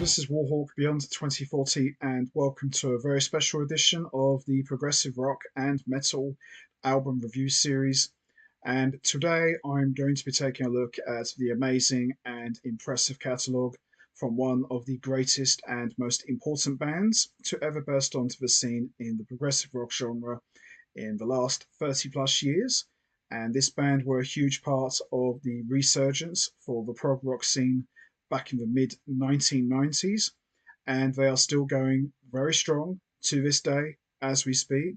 this is Warhawk Beyond 2040, and welcome to a very special edition of the Progressive Rock and Metal album review series. And today I'm going to be taking a look at the amazing and impressive catalogue from one of the greatest and most important bands to ever burst onto the scene in the progressive rock genre in the last 30 plus years. And this band were a huge part of the resurgence for the prog rock scene back in the mid 1990s, and they are still going very strong to this day as we speak.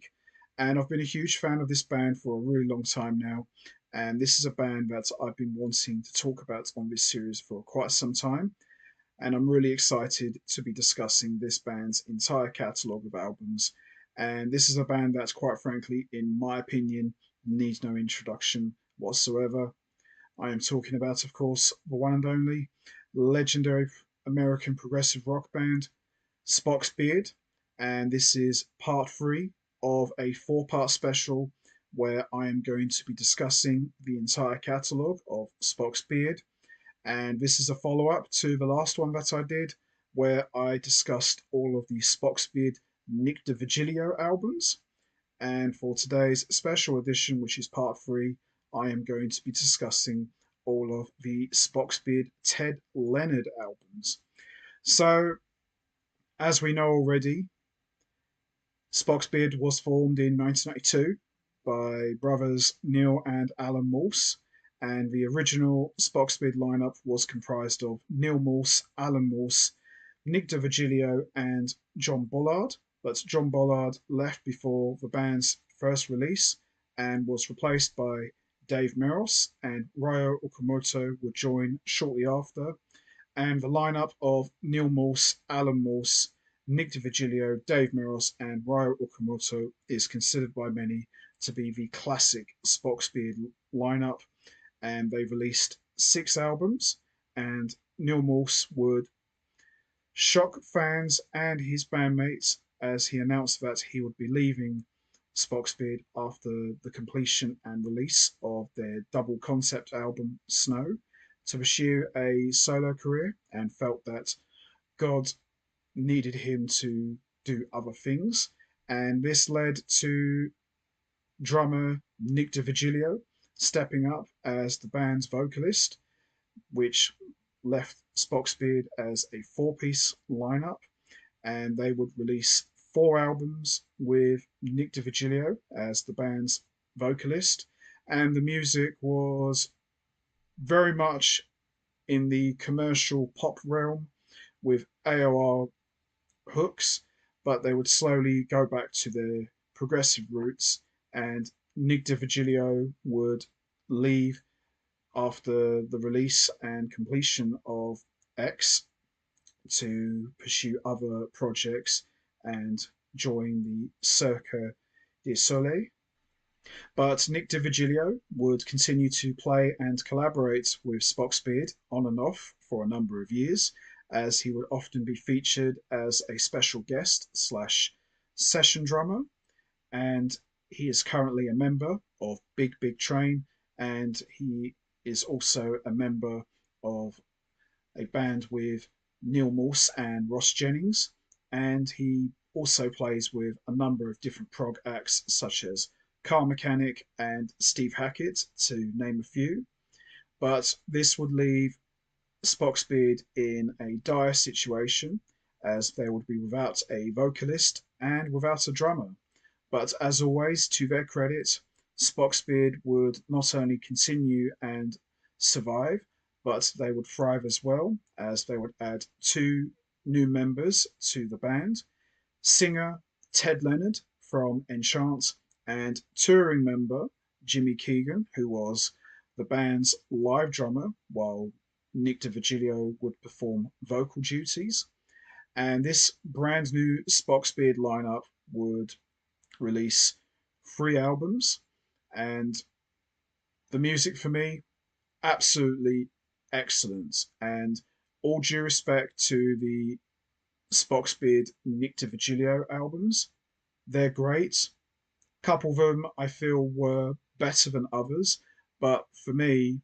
And I've been a huge fan of this band for a really long time now, and this is a band that I've been wanting to talk about on this series for quite some time. And I'm really excited to be discussing this band's entire catalogue of albums. And this is a band that, quite frankly, in my opinion, needs no introduction whatsoever. I am talking about, of course, the one and only legendary American progressive rock band, Spock's Beard. And this is part three of a four-part special where I am going to be discussing the entire catalogue of Spock's Beard. And this is a follow-up to the last one that I did, where I discussed all of the Spock's Beard Nick D'Virgilio albums. And for today's special edition, which is part three, I am going to be discussing all of the Spock's Beard Ted Leonard albums. So, as we know already, Spock's Beard was formed in 1992 by brothers Neal and Alan Morse, and the original Spock's Beard lineup was comprised of Neal Morse, Alan Morse, Nick D'Virgilio, and John Ballard. But John Ballard left before the band's first release and was replaced by Dave Meros, and Ryo Okumotu would join shortly after. And the lineup of Neal Morse, Alan Morse, Nick D'Virgilio, Dave Meros, and Ryo Okumotu is considered by many to be the classic Spock's Beard lineup. And they released 6 albums, and Neal Morse would shock fans and his bandmates as he announced that he would be leaving Spock's Beard after the completion and release of their double concept album Snow to pursue a solo career, and felt that God needed him to do other things. And this led to drummer Nick D'Virgilio stepping up as the band's vocalist, which left Spock's Beard as a 4-piece lineup. And they would release 4 albums with Nick D'Virgilio as the band's vocalist, and the music was very much in the commercial pop realm with AOR hooks, but they would slowly go back to their progressive roots, and Nick D'Virgilio would leave after the release and completion of X to pursue other projects and join the Cirque du Soleil. But Nick D'Virgilio would continue to play and collaborate with Spock's Beard on and off for a number of years, as he would often be featured as a special guest slash session drummer. And he is currently a member of Big Big Train, and he is also a member of a band with Neal Morse and Ross Jennings, and he also plays with a number of different prog acts such as Car Mechanic and Steve Hackett, to name a few. But this would leave Spock's Beard in a dire situation, as they would be without a vocalist and without a drummer. But as always, to their credit, Spock's Beard would not only continue and survive, but they would thrive as well, as they would add 2 new members to the band: singer Ted Leonard from Enchant, and touring member Jimmy Keegan, who was the band's live drummer, while Nick D'Virgilio would perform vocal duties. And this brand new Spock's Beard lineup would release 3 albums, and the music for me, absolutely excellent. And all due respect to the Spock's Beard Nick D'Virgilio albums, they're great. A couple of them I feel were better than others, but for me,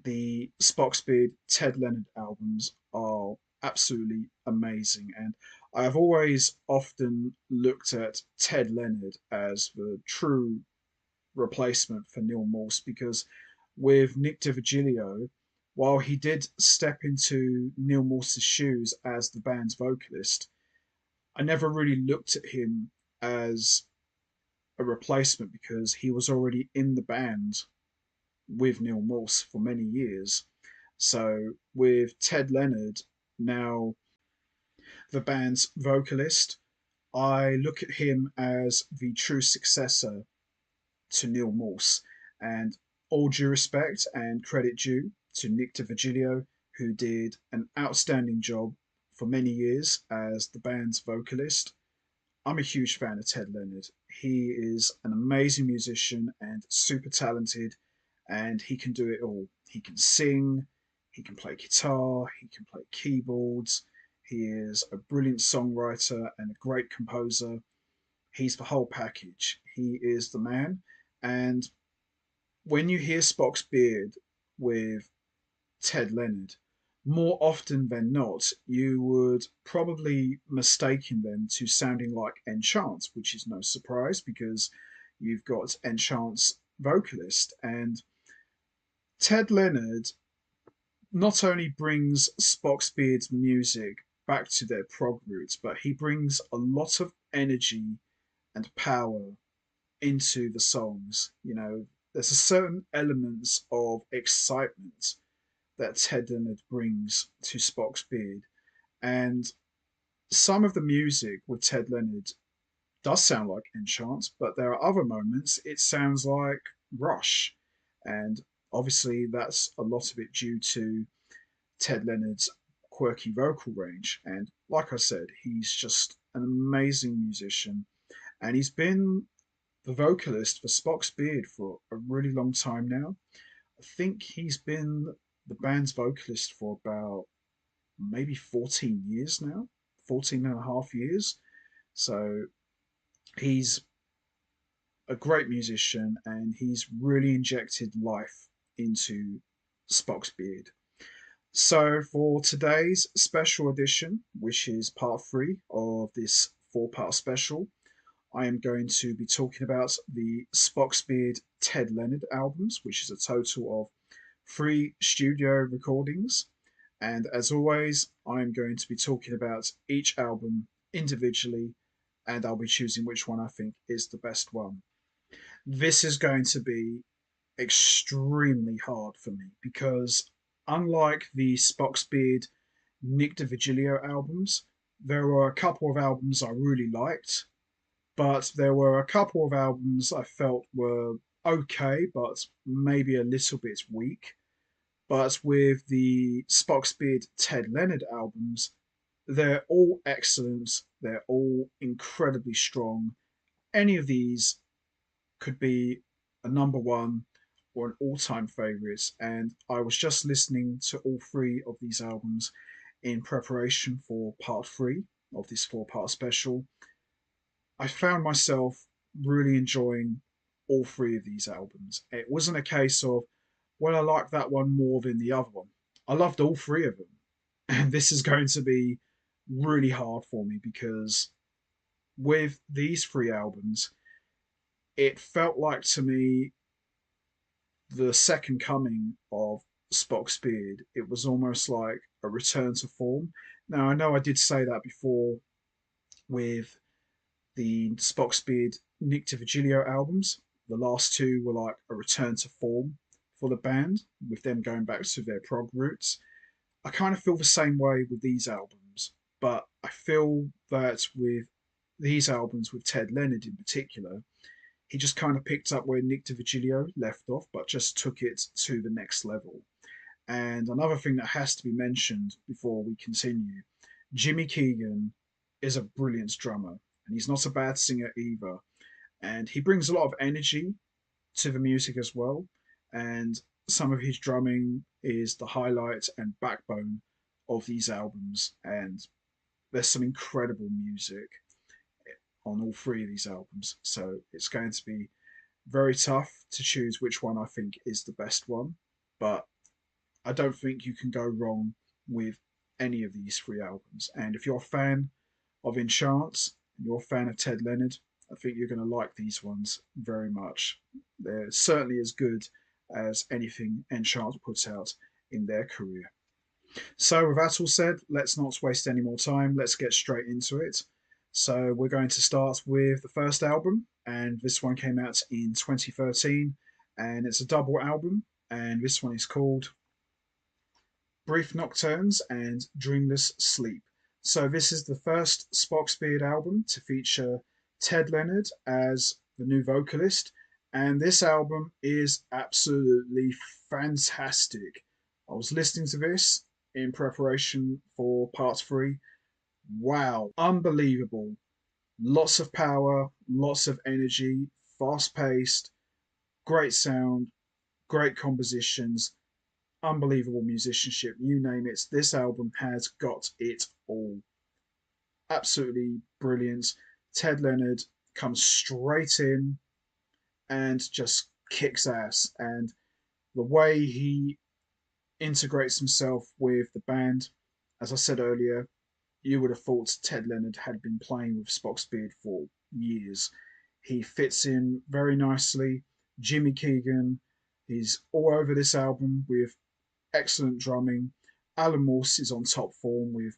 the Spock's Beard Ted Leonard albums are absolutely amazing. And I have always often looked at Ted Leonard as the true replacement for Neal Morse, because with Nick D'Virgilio, while he did step into Neal Morse's shoes as the band's vocalist, I never really looked at him as a replacement because he was already in the band with Neal Morse for many years. So with Ted Leonard, now the band's vocalist, I look at him as the true successor to Neal Morse. And all due respect and credit due to Nick D'Virgilio, who did an outstanding job for many years as the band's vocalist. I'm a huge fan of Ted Leonard. He is an amazing musician and super talented, and he can do it all. He can sing, he can play guitar, he can play keyboards. He is a brilliant songwriter and a great composer. He's the whole package. He is the man. And when you hear Spock's Beard with Ted Leonard, more often than not, you would probably mistaken them to sounding like Enchant, which is no surprise because you've got Enchant's vocalist. And Ted Leonard not only brings Spock's Beard's music back to their prog roots, but he brings a lot of energy and power into the songs. You know, there's a certain elements of excitement that Ted Leonard brings to Spock's Beard. And some of the music with Ted Leonard does sound like Enchant, but there are other moments it sounds like Rush. And obviously, that's a lot of it due to Ted Leonard's quirky vocal range. And like I said, he's just an amazing musician. And he's been the vocalist for Spock's Beard for a really long time now. I think he's been the band's vocalist for about maybe 14 years now, 14 and a half years. So he's a great musician and he's really injected life into Spock's Beard. So for today's special edition, which is part three of this four-part special, I am going to be talking about the Spock's Beard Ted Leonard albums, which is a total of three studio recordings. And as always, I'm going to be talking about each album individually, and I'll be choosing which one I think is the best one. This is going to be extremely hard for me because, unlike the Spock's Beard Nick D'Virgilio albums, there were a couple of albums I really liked, but there were a couple of albums I felt were okay, but maybe a little bit weak. But with the Spock's Beard Ted Leonard albums, they're all excellent. They're all incredibly strong. Any of these could be a number one or an all-time favorite. And I was just listening to all three of these albums in preparation for part three of this four-part special. I found myself really enjoying all three of these albums. It wasn't a case of, well, I like that one more than the other one. I loved all three of them. And this is going to be really hard for me because with these three albums, it felt like to me the second coming of Spock's Beard. It was almost like a return to form. Now, I know I did say that before with the Spock's Beard Nick D'Virgilio albums. The last two were like a return to form for the band, with them going back to their prog roots. I kind of feel the same way with these albums, but I feel that with these albums, with Ted Leonard in particular, he just kind of picked up where Nick D'Virgilio left off, but just took it to the next level. And another thing that has to be mentioned before we continue, Jimmy Keegan is a brilliant drummer, and he's not a bad singer either. And he brings a lot of energy to the music as well. And some of his drumming is the highlight and backbone of these albums. And there's some incredible music on all three of these albums. So it's going to be very tough to choose which one I think is the best one. But I don't think you can go wrong with any of these three albums. And if you're a fan of Enchant, and you're a fan of Ted Leonard, I think you're going to like these ones very much. They're certainly as good as anything Enchant puts out in their career. So, with that all said, let's not waste any more time. Let's get straight into it. So, we're going to start with the first album, and this one came out in 2013, and it's a double album, and this one is called Brief Nocturnes and Dreamless Sleep. So, this is the first Spock's Beard album to feature Ted Leonard as the new vocalist, and this album is absolutely fantastic. I was listening to this in preparation for part three. Wow, unbelievable. Lots of power, lots of energy, fast paced, great sound, great compositions, unbelievable musicianship. You name it, this album has got it all. Absolutely brilliant. Ted Leonard comes straight in and just kicks ass. And the way he integrates himself with the band, as I said earlier, you would have thought Ted Leonard had been playing with Spock's Beard for years. He fits in very nicely. Jimmy Keegan is all over this album with excellent drumming. Alan Morse is on top form with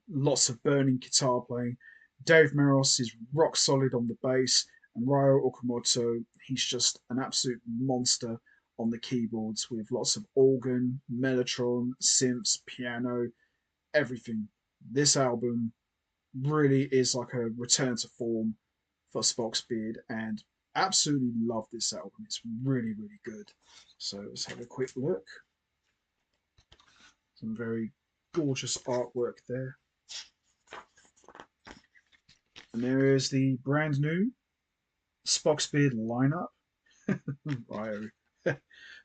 lots of burning guitar playing. Dave Meros is rock solid on the bass, and Ryo Okumotu, he's just an absolute monster on the keyboards with lots of organ, mellotron, synths, piano, everything. This album really is like a return to form for Spock's Beard, and absolutely love this album. It's really, really good. So let's have a quick look. Some very gorgeous artwork there. And there is the brand new Spock's Beard lineup. Right.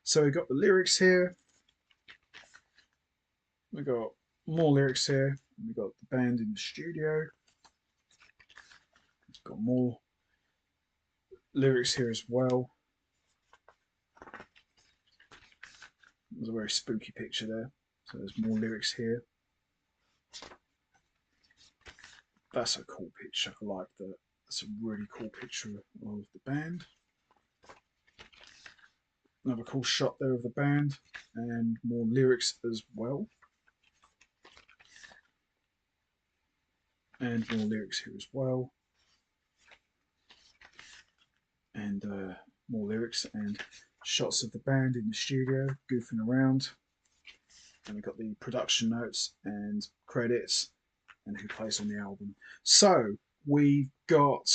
So we've got the lyrics here. We've got more lyrics here. We've got the band in the studio. It's got more lyrics here as well. There's a very spooky picture there. So there's more lyrics here. That's a cool picture. I like that. That's a really cool picture of the band. Another cool shot there of the band, and more lyrics as well. And more lyrics here as well. And more lyrics and shots of the band in the studio goofing around. And we've got the production notes and credits and who plays on the album. So we've got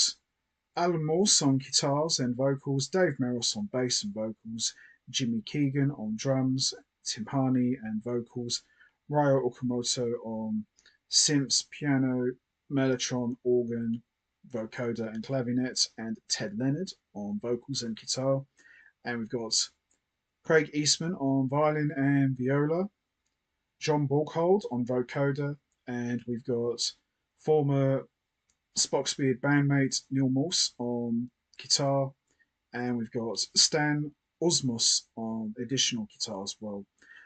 Alan Morse on guitars and vocals, Dave Meros on bass and vocals, Jimmy Keegan on drums, timpani and vocals, Ryo Okumotu on synths, piano, mellotron, organ, vocoder and clavinet, and Ted Leonard on vocals and guitar. And we've got Craig Eastman on violin and viola, John Ballard on vocoder, and we've got former Spock's Beard bandmate Neal Morse on guitar, and we've got Stan Osmos on additional guitar as well.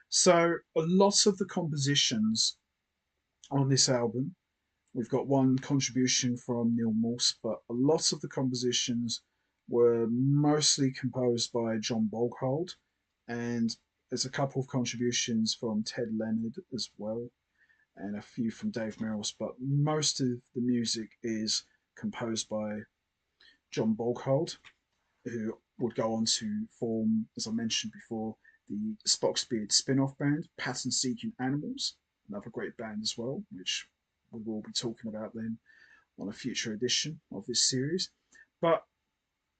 So a lot of the compositions on this album, we've got one contribution from Neal Morse, but a lot of the compositions were mostly composed by John Ballard, and there's a couple of contributions from Ted Leonard as well, and a few from Dave Meros, but most of the music is composed by John Ballard, who would go on to form, as I mentioned before, the Spock's Beard spin-off band, Pattern Seeking Animals, another great band as well, which we will be talking about then on a future edition of this series. But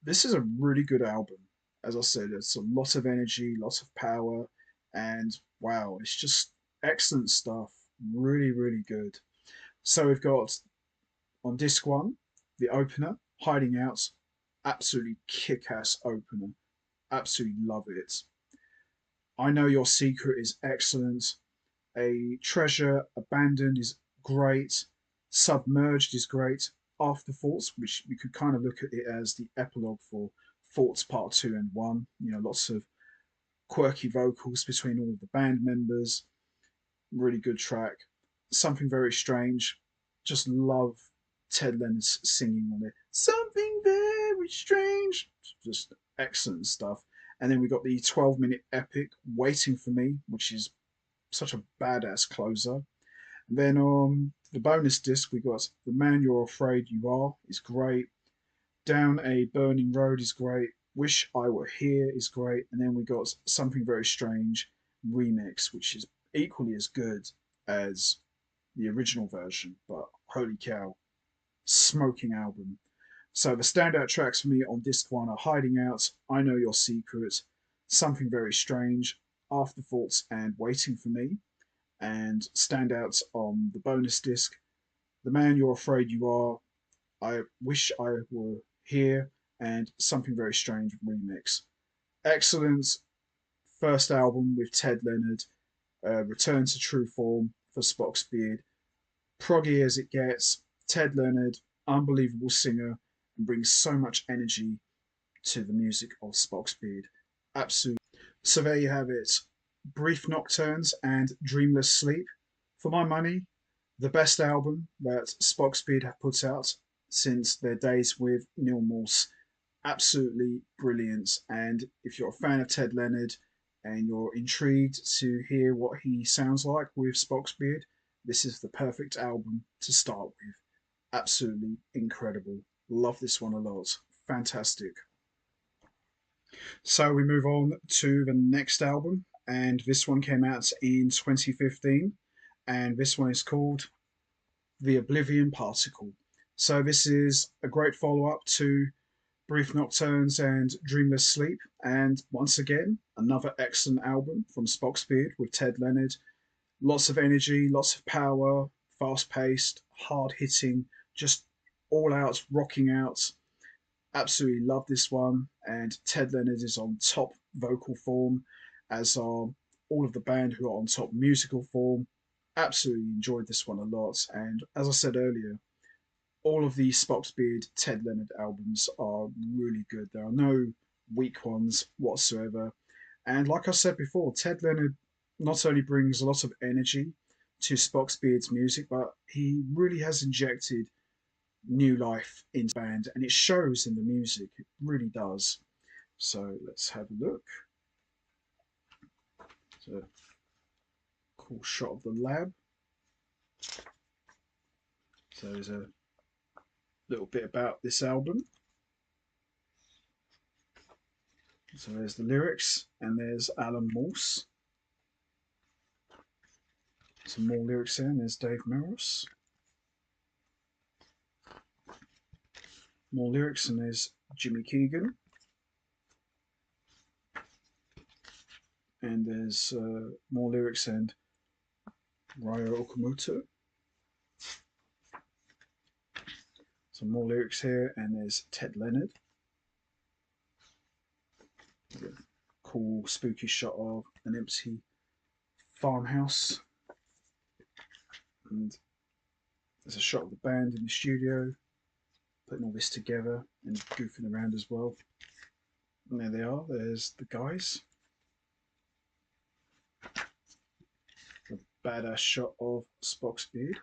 this is a really good album. As I said, it's a lot of energy, lots of power, and wow, it's just excellent stuff. Really, really good. So we've got on disc one, the opener, Hiding Out. Absolutely kick-ass opener. Absolutely love it. I Know Your Secret is excellent. A Treasure Abandoned is great. Submerged is great. Afterthoughts, which you could kind of look at it as the epilogue for Thoughts Part 2 and 1. You know, lots of quirky vocals between all of the band members. Really good track. Something Very Strange. Just love Ted Leonard's singing on it. Something Very Strange. Just excellent stuff. And then we got the 12-minute epic Waiting for Me, which is such a badass closer. And then on the bonus disc, we got The Man You're Afraid You Are is great. Down a Burning Road is great. Wish I Were Here is great. And then we got Something Very Strange remix, which is equally as good as the original version, but holy cow, smoking album. So the standout tracks for me on disc one are Hiding Out, I Know Your Secret, Something Very Strange, Afterthoughts, and Waiting for Me. And standouts on the bonus disc, The Man You're Afraid You Are, I Wish I Were Here, and Something Very Strange remix. Excellent first album with Ted Leonard, return to true form for Spock's Beard. Proggy as it gets, Ted Leonard, unbelievable singer, and brings so much energy to the music of Spock's Beard. Absolutely. So there you have it. Brief Nocturnes and Dreamless Sleep. For my money, the best album that Spock's Beard have put out since their days with Neal Morse. Absolutely brilliant. And if you're a fan of Ted Leonard and you're intrigued to hear what he sounds like with Spock's Beard, this is the perfect album to start with. Absolutely incredible. Love this one a lot. Fantastic. So we move on to the next album, and this one came out in 2015, and this one is called The Oblivion Particle. So this is a great follow-up to Brief Nocturnes and Dreamless Sleep, and once again, another excellent album from Spock's Beard with Ted Leonard. Lots of energy, lots of power, fast-paced, hard-hitting, just all-out, rocking out. Absolutely love this one, and Ted Leonard is on top vocal form, as are all of the band who are on top musical form. Absolutely enjoyed this one a lot, and as I said earlier, all of the Spock's Beard Ted Leonard albums are really good. There are no weak ones whatsoever. And like I said before, Ted Leonard not only brings a lot of energy to Spock's Beard's music, but he really has injected new life into the band, and it shows in the music. It really does. So let's have a look. It's a cool shot of the lab. So there's a little bit about this album. So there's the lyrics, and there's Alan Morse. Some more lyrics there, and there's Dave Meros. More lyrics, and there's Jimmy Keegan. And there's more lyrics and Ryo Okumotu. Some more lyrics here, and there's Ted Leonard. Cool, spooky shot of an empty farmhouse. And there's a shot of the band in the studio, putting all this together and goofing around as well. And there they are, there's the guys. A badass shot of Spock's Beard.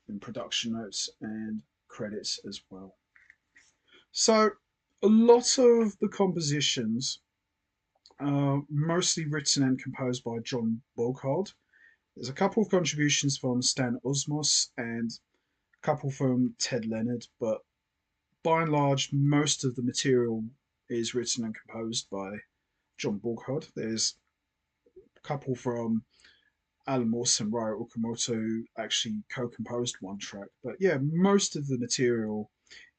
And production notes and credits as well. So a lot of the compositions are mostly written and composed by John Ballard. There's a couple of contributions from Stan Osmos and a couple from Ted Leonard, but by and large, most of the material is written and composed by John Ballard. There's a couple from Alan Morse and Ryo Okumotu actually co-composed one track, but yeah, most of the material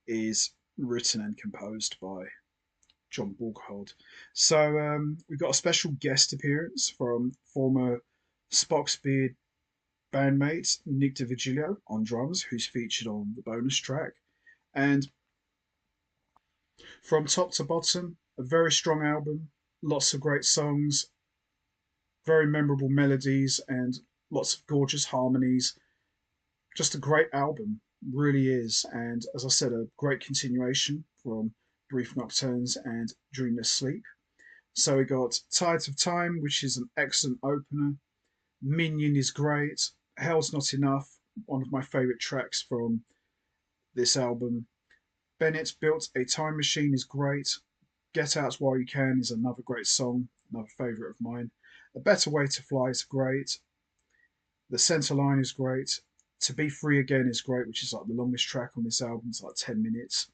is written and composed by John Ballard. So we got a special guest appearance from former Spock's Beard bandmate Nick D'Virgilio on drums, who's featured on the bonus track. And from top to bottom, a very strong album, lots of great songs, very memorable melodies, and lots of gorgeous harmonies. Just a great album, really is. And as I said, a great continuation from Brief Nocturnes and Dreamless Sleep. So we got Tides of Time, which is an excellent opener. Minion is great. Hell's Not Enough, one of my favourite tracks from this album. Bennett Built a Time Machine is great. Get Out While You Can is another great song, another favourite of mine. A Better Way to Fly is great. The Centre Line is great. To Be Free Again is great, which is like the longest track on this album. It's like 10 minutes.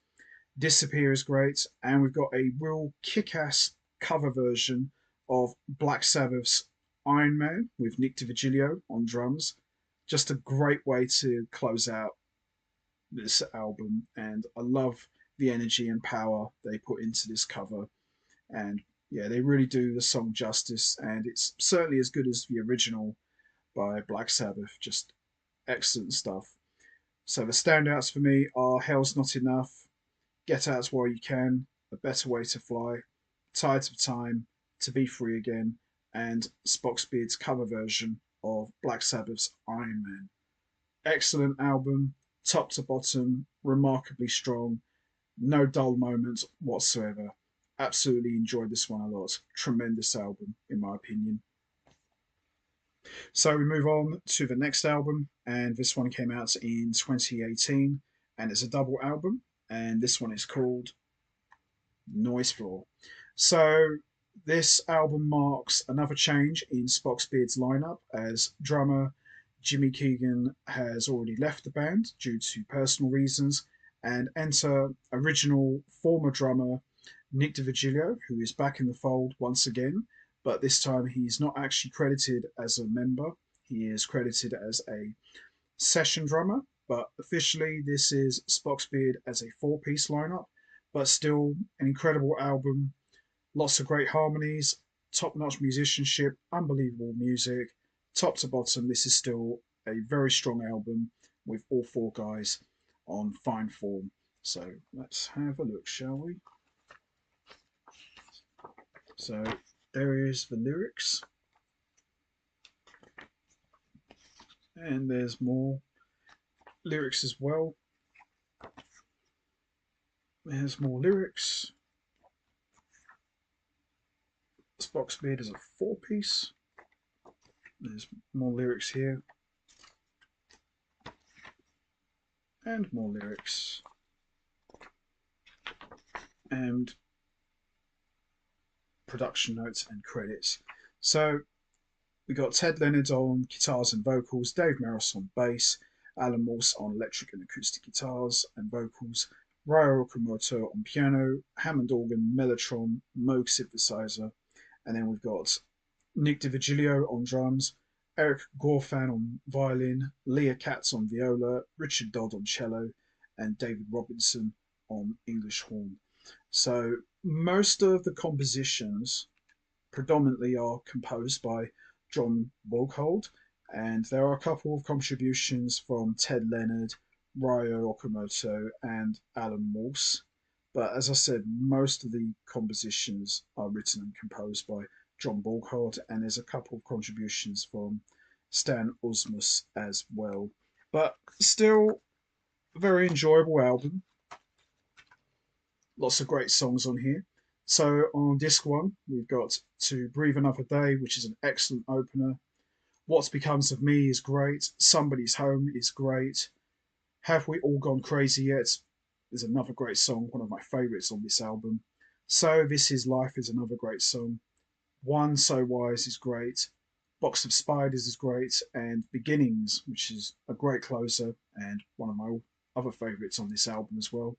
Disappear is great. And we've got a real kick-ass cover version of Black Sabbath's Iron Man with Nick D'Virgilio on drums. Just a great way to close out this album. And I love the energy and power they put into this cover. And yeah, they really do the song justice. And it's certainly as good as the original by Black Sabbath. Just excellent stuff. So the standouts for me are Hell's Not Enough, Get Out While You Can, A Better Way to Fly, Tides of Time, To Be Free Again, and Spock's Beard's cover version of Black Sabbath's Iron Man. Excellent album, top to bottom, remarkably strong, no dull moments whatsoever. Absolutely enjoyed this one a lot. Tremendous album, in my opinion. So we move on to the next album, and this one came out in 2018, and it's a double album, and this one is called Noise Floor. So this album marks another change in Spock's Beard's lineup, as drummer Jimmy Keegan has already left the band due to personal reasons, and enter original former drummer Nick D'Virgilio, who is back in the fold once again, but this time he's not actually credited as a member. He is credited as a session drummer, but officially this is Spock's Beard as a four-piece lineup, but still an incredible album. Lots of great harmonies, top-notch musicianship, unbelievable music. Top to bottom, this is still a very strong album with all four guys on fine form. So let's have a look, shall we? So there is the lyrics. And there's more lyrics as well. There's more lyrics. Spock's Beard is a four-piece. There's more lyrics here. And more lyrics. And production notes and credits. So we got Ted Leonard on guitars and vocals, Dave Meros on bass, Alan Morse on electric and acoustic guitars and vocals, Ryo Okumotu on piano, Hammond organ, Mellotron, Moog synthesizer, and then we've got Nick D'Virgilio on drums, Eric Gorfan on violin, Leah Katz on viola, Richard Dodd on cello, and David Robinson on English horn. So most of the compositions predominantly are composed by John Ballard, and there are a couple of contributions from Ted Leonard, Ryo Okumotu, and Alan Morse. But as I said, most of the compositions are written and composed by John Ballard, and there's a couple of contributions from Stan Osmus as well. But still, a very enjoyable album. Lots of great songs on here. So on disc one, we've got To Breathe Another Day, which is an excellent opener. What Becomes of Me is great. Somebody's Home is great. Have We All Gone Crazy Yet is another great song, one of my favourites on this album. So This Is Life is another great song. One So Wise is great. Box of Spiders is great. And Beginnings, which is a great closer and one of my other favourites on this album as well.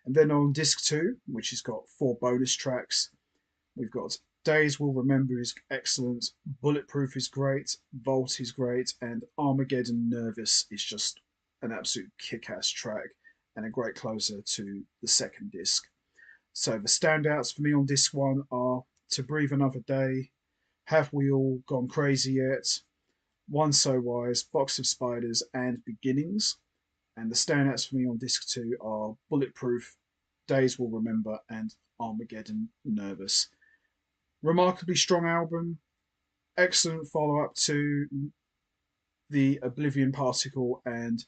And then on disc two, which has got 4 bonus tracks, we've got Days Will Remember is excellent, Bulletproof is great, Vault is great, and Armageddon Nervous is just an absolute kick-ass track and a great closer to the second disc. So the standouts for me on disc one are To Breathe Another Day, Have We All Gone Crazy Yet, One So Wise, Box of Spiders, and Beginnings. And the standouts for me on disc two are Bulletproof, Days Will Remember, and Armageddon Nervous. Remarkably strong album, excellent follow-up to the Oblivion Particle and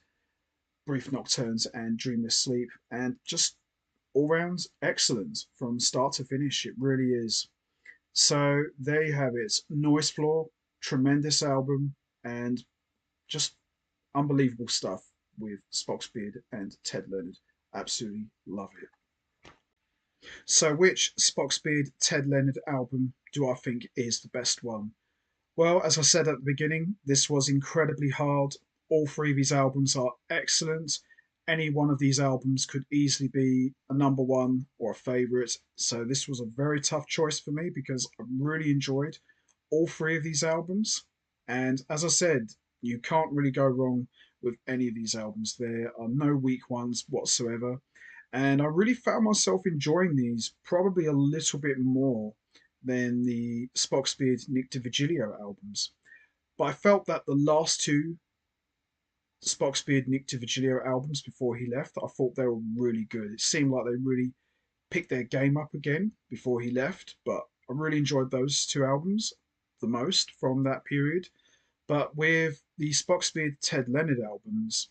Brief Nocturnes and Dreamless Sleep, and just all round excellent from start to finish. It really is. So there you have it. Noise Floor, tremendous album. and just unbelievable stuff with Spock's Beard and Ted Leonard. Absolutely love it. So, which Spock's Beard Ted Leonard album do I think is the best one? Well, as I said at the beginning, this was incredibly hard. All three of these albums are excellent. Any one of these albums could easily be a number one or a favourite. So this was a very tough choice for me because I really enjoyed all three of these albums. And as I said, you can't really go wrong with any of these albums. There are no weak ones whatsoever. And I really found myself enjoying these probably a little bit more than the Spock's Beard Nick D'Virgilio albums. But I felt that the last two Spock's Beard Nick D'Virgilio albums before he left, I thought they were really good. It seemed like they really picked their game up again before he left, but I really enjoyed those two albums the most from that period. But with the Spock's Beard Ted Leonard albums,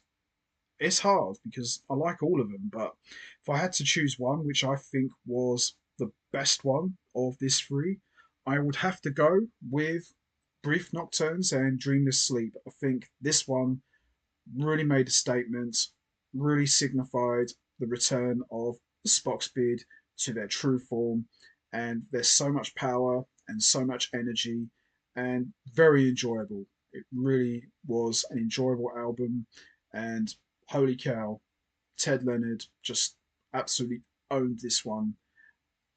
it's hard because I like all of them. But if I had to choose one, which I think was the best one of this three, I would have to go with Brief Nocturnes and Dreamless Sleep. I think this one really made a statement, really signified the return of Spock's Beard to their true form. And there's so much power and so much energy and very enjoyable. It really was an enjoyable album. And holy cow, Ted Leonard just absolutely owned this one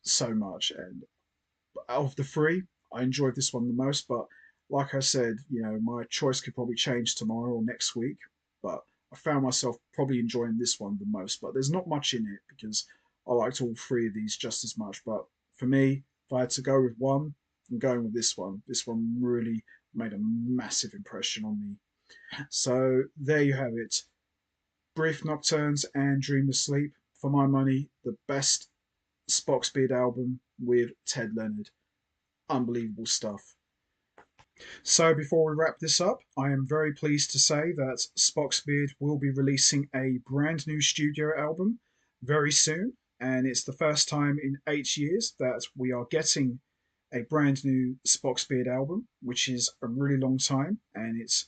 so much. And of the three, I enjoyed this one the most. But like I said, my choice could probably change tomorrow or next week. But I found myself probably enjoying this one the most. But there's not much in it because I liked all three of these just as much. But for me, if I had to go with one, I'm going with this one. This one really made a massive impression on me. So there you have it. Brief Nocturnes and Dreamless Sleep. For my money, the best Spock's Beard album with Ted Leonard. Unbelievable stuff. So before we wrap this up, I am very pleased to say that Spock's Beard will be releasing a brand new studio album very soon. And it's the first time in 8 years that we are getting a brand new Spock's Beard album, which is a really long time. And it's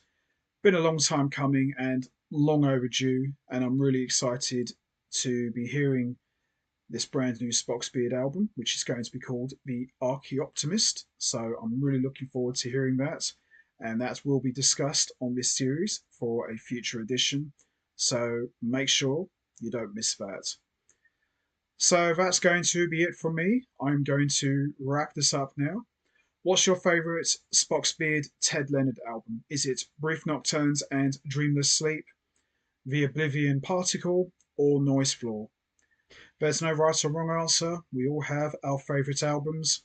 been a long time coming and long overdue. And I'm really excited to be hearing this brand new Spock's Beard album, which is going to be called The Archaeoptimist. So I'm really looking forward to hearing that. And that will be discussed on this series for a future edition. So make sure you don't miss that. So that's going to be it from me. I'm going to wrap this up now. What's your favourite Spock's Beard Ted Leonard album? Is it Brief Nocturnes and Dreamless Sleep, The Oblivion Particle, or Noise Floor? There's no right or wrong answer. We all have our favourite albums.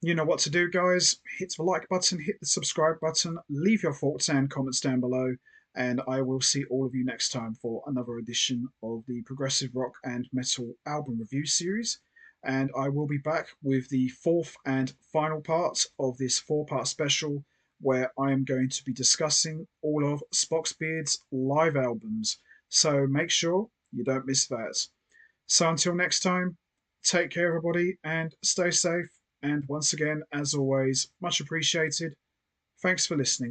You know what to do, guys. Hit the like button, hit the subscribe button, leave your thoughts and comments down below, and I will see all of you next time for another edition of the Progressive Rock and Metal Album Review Series. And I will be back with the fourth and final part of this four-part special where I am going to be discussing all of Spock's Beard's live albums. So make sure you don't miss that. So until next time, take care, everybody, and stay safe. And once again, as always, much appreciated. Thanks for listening.